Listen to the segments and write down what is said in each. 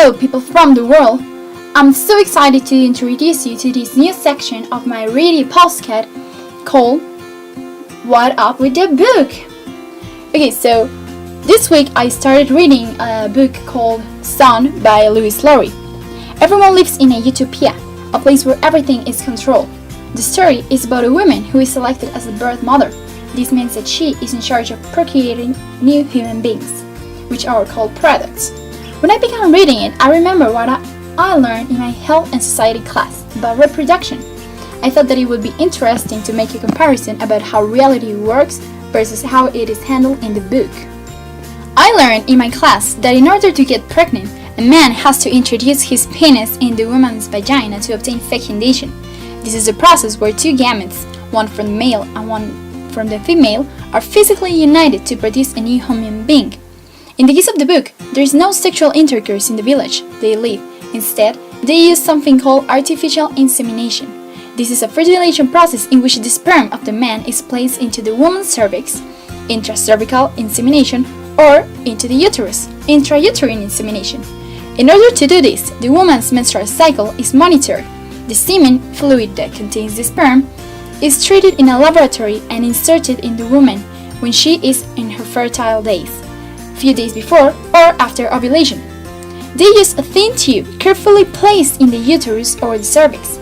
Hello, people from the world! I'm so excited to introduce you to this new section of my radio podcast called What Up With The Book? Okay, so this week I started reading a book called Sun by Lewis Laurie. Everyone lives in a utopia, a place where everything is controlled. The story is about a woman who is selected as the birth mother. This means that she is in charge of procreating new human beings, which are called products. When I began reading it, I remember what I learned in my health and society class about reproduction. I thought that it would be interesting to make a comparison about how reality works versus how it is handled in the book. I learned in my class that in order to get pregnant, a man has to introduce his penis in the woman's vagina to obtain fecundation. This is a process where two gametes, one from the male and one from the female, are physically united to produce a new human being. In the case of the book, there is no sexual intercourse in the village they live. Instead, they use something called artificial insemination. This is a fertilization process in which the sperm of the man is placed into the woman's cervix, intracervical insemination, or into the uterus, intrauterine insemination. In order to do this, the woman's menstrual cycle is monitored. The semen fluid that contains the sperm is treated in a laboratory and inserted in the woman when she is in her fertile days, few days before or after ovulation. They use a thin tube carefully placed in the uterus or the cervix.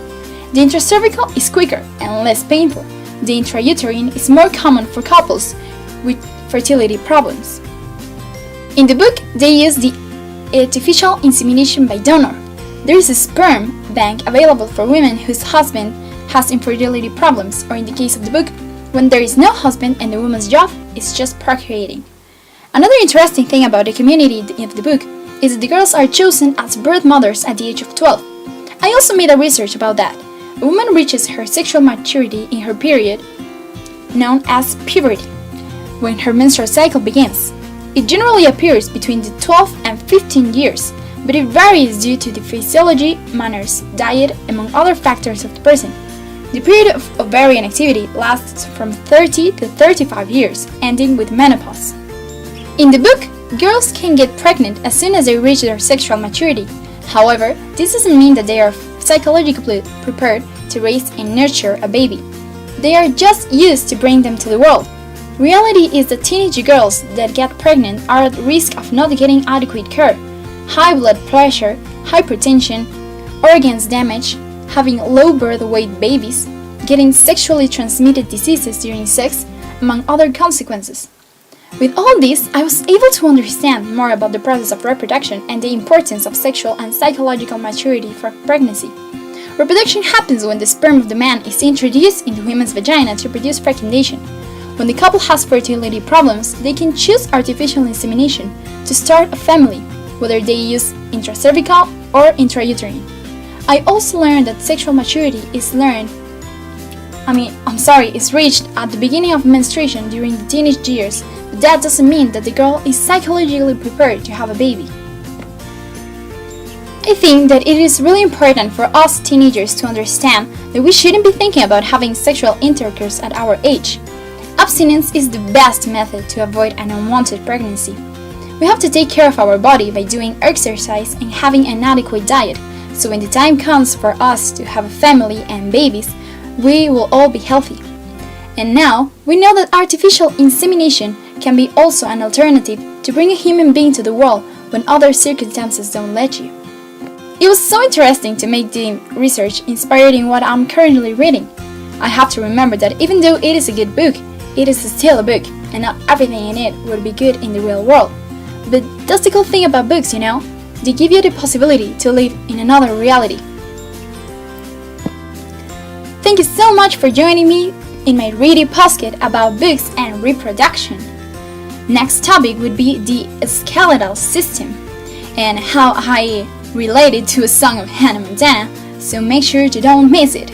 The intracervical is quicker and less painful. The intrauterine is more common for couples with fertility problems. In the book, they use the artificial insemination by donor. There is a sperm bank available for women whose husband has infertility problems, or in the case of the book, when there is no husband and the woman's job is just procreating. Another interesting thing about the community of the book is that the girls are chosen as birth mothers at the age of 12. I also made a research about that. A woman reaches her sexual maturity in her period, known as puberty, when her menstrual cycle begins. It generally appears between the 12 and 15 years, but it varies due to the physiology, manners, diet, among other factors of the person. The period of ovarian activity lasts from 30 to 35 years, ending with menopause. In the book, girls can get pregnant as soon as they reach their sexual maturity. However, this doesn't mean that they are psychologically prepared to raise and nurture a baby. They are just used to bring them to the world. Reality is that teenage girls that get pregnant are at risk of not getting adequate care, high blood pressure, hypertension, organs damage, having low birth weight babies, getting sexually transmitted diseases during sex, among other consequences. With all this, I was able to understand more about the process of reproduction and the importance of sexual and psychological maturity for pregnancy. Reproduction happens when the sperm of the man is introduced in the woman's vagina to produce fecundation. When the couple has fertility problems, they can choose artificial insemination to start a family, whether they use intracervical or intrauterine. I also learned that sexual maturity is reached at the beginning of menstruation during the teenage years, but that doesn't mean that the girl is psychologically prepared to have a baby. I think that it is really important for us teenagers to understand that we shouldn't be thinking about having sexual intercourse at our age. Abstinence is the best method to avoid an unwanted pregnancy. We have to take care of our body by doing exercise and having an adequate diet, so when the time comes for us to have a family and babies, we will all be healthy. And now, we know that artificial insemination can be also an alternative to bring a human being to the world when other circumstances don't let you. It was so interesting to make the research inspired in what I'm currently reading. I have to remember that even though it is a good book, it is still a book, and not everything in it will be good in the real world. But that's the cool thing about books, you know? They give you the possibility to live in another reality. Thank you so much for joining me in my radio podcast about books and reproduction. Next topic would be the skeletal system and how I relate it to a song of Hannah Montana, so make sure to don't miss it.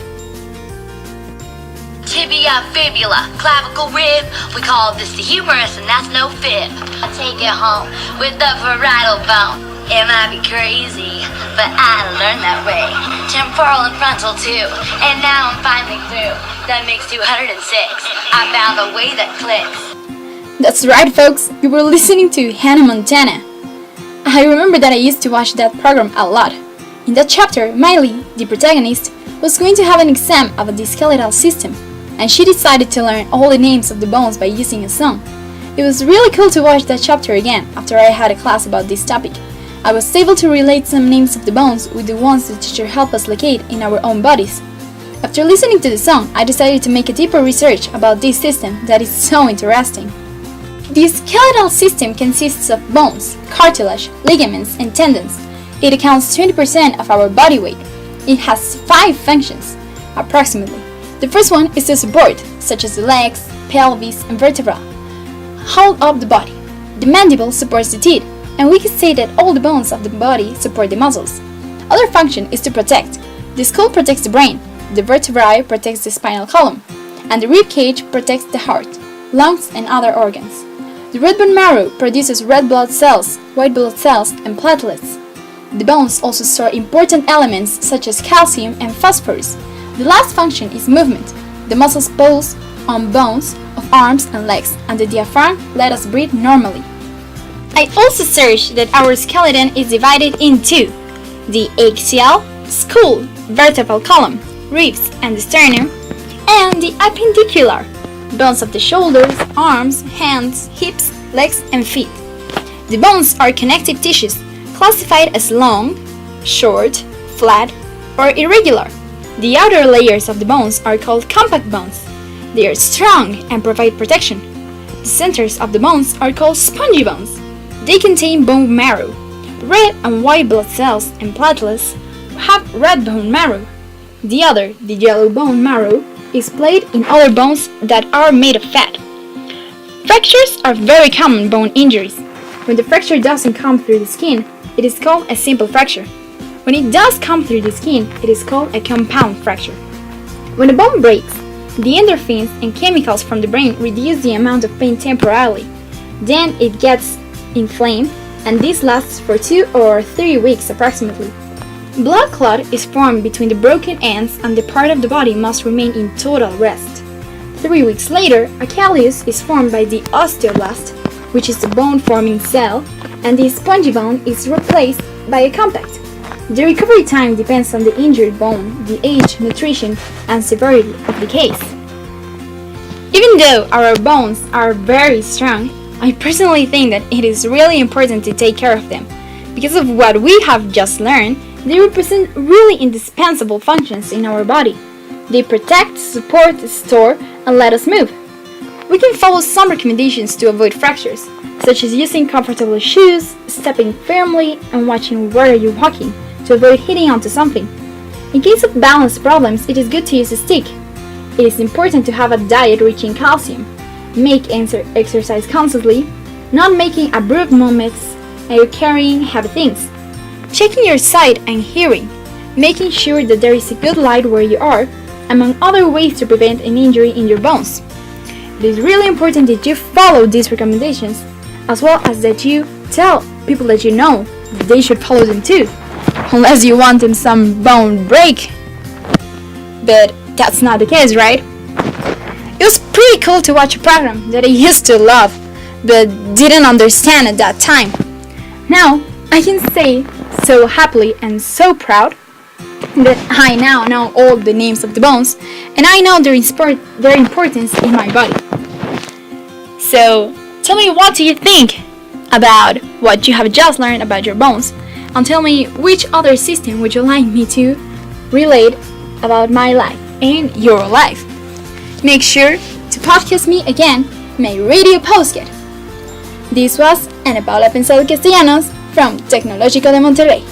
Tibia, fibula, clavicle, rib. We call this the humerus, and that's no fib. I take it home with the parietal bone. It might be crazy, but I learned that way. Temporal and frontal too, and now I'm finally through. That makes 206. I found a way that clicks. That's right, folks. You were listening to Hannah Montana. I remember that I used to watch that program a lot. In that chapter, Miley, the protagonist, was going to have an exam about the skeletal system, and she decided to learn all the names of the bones by using a song. It was really cool to watch that chapter again after I had a class about this topic. I was able to relate some names of the bones with the ones the teacher helped us locate in our own bodies. After listening to the song, I decided to make a deeper research about this system that is so interesting. The skeletal system consists of bones, cartilage, ligaments, and tendons. It accounts 20% of our body weight. It has 5 functions, approximately. The first one is to support, such as the legs, pelvis, and vertebra. Hold up the body. The mandible supports the teeth, and we can say that all the bones of the body support the muscles. Other function is to protect. The skull protects the brain, the vertebrae protects the spinal column, and the rib cage protects the heart, lungs, and other organs. The red bone marrow produces red blood cells, white blood cells, and platelets. The bones also store important elements such as calcium and phosphorus. The last function is movement. The muscles pulse on bones of arms and legs, and the diaphragm let us breathe normally. I also searched that our skeleton is divided into the axial, skull, vertebral column, ribs and the sternum, and the appendicular, bones of the shoulders, arms, hands, hips, legs, and feet. The bones are connective tissues, classified as long, short, flat, or irregular. The outer layers of the bones are called compact bones. They are strong and provide protection. The centers of the bones are called spongy bones. They contain bone marrow. Red and white blood cells and platelets have red bone marrow. The yellow bone marrow, is played in other bones that are made of fat. Fractures are very common bone injuries. When the fracture doesn't come through the skin, it is called a simple fracture. When it does come through the skin, it is called a compound fracture. When a bone breaks, the endorphins and chemicals from the brain reduce the amount of pain temporarily. Then it gets inflamed, and this lasts for 2 or 3 weeks approximately. Blood clot is formed between the broken ends, and the part of the body must remain in total rest. 3 weeks later, a callus is formed by the osteoblast, which is the bone-forming cell, and the spongy bone is replaced by a compact. The recovery time depends on the injured bone, the age, nutrition, and severity of the case. Even though our bones are very strong, I personally think that it is really important to take care of them. Because of what we have just learned, they represent really indispensable functions in our body. They protect, support, store, and let us move. We can follow some recommendations to avoid fractures, such as using comfortable shoes, stepping firmly, and watching where you're walking to avoid hitting onto something. In case of balance problems, it is good to use a stick. It is important to have a diet rich in calcium. Make exercise constantly, not making abrupt movements, and carrying heavy things. Checking your sight and hearing, making sure that there is a good light where you are, among other ways to prevent an injury in your bones. It is really important that you follow these recommendations, as well as that you tell people that you know that they should follow them too, unless you want in some bone break. But that's not the case, right? It was pretty cool to watch a program that I used to love, but didn't understand at that time. Now, I can say so happily and so proud that I now know all the names of the bones, and I know their importance in my body. So, tell me, what do you think about what you have just learned about your bones, and tell me which other system would you like me to relate about my life and your life. Make sure to podcast me again, my radio podcast. This was Ana Paula Pensado Castellanos from Tecnológico de Monterrey.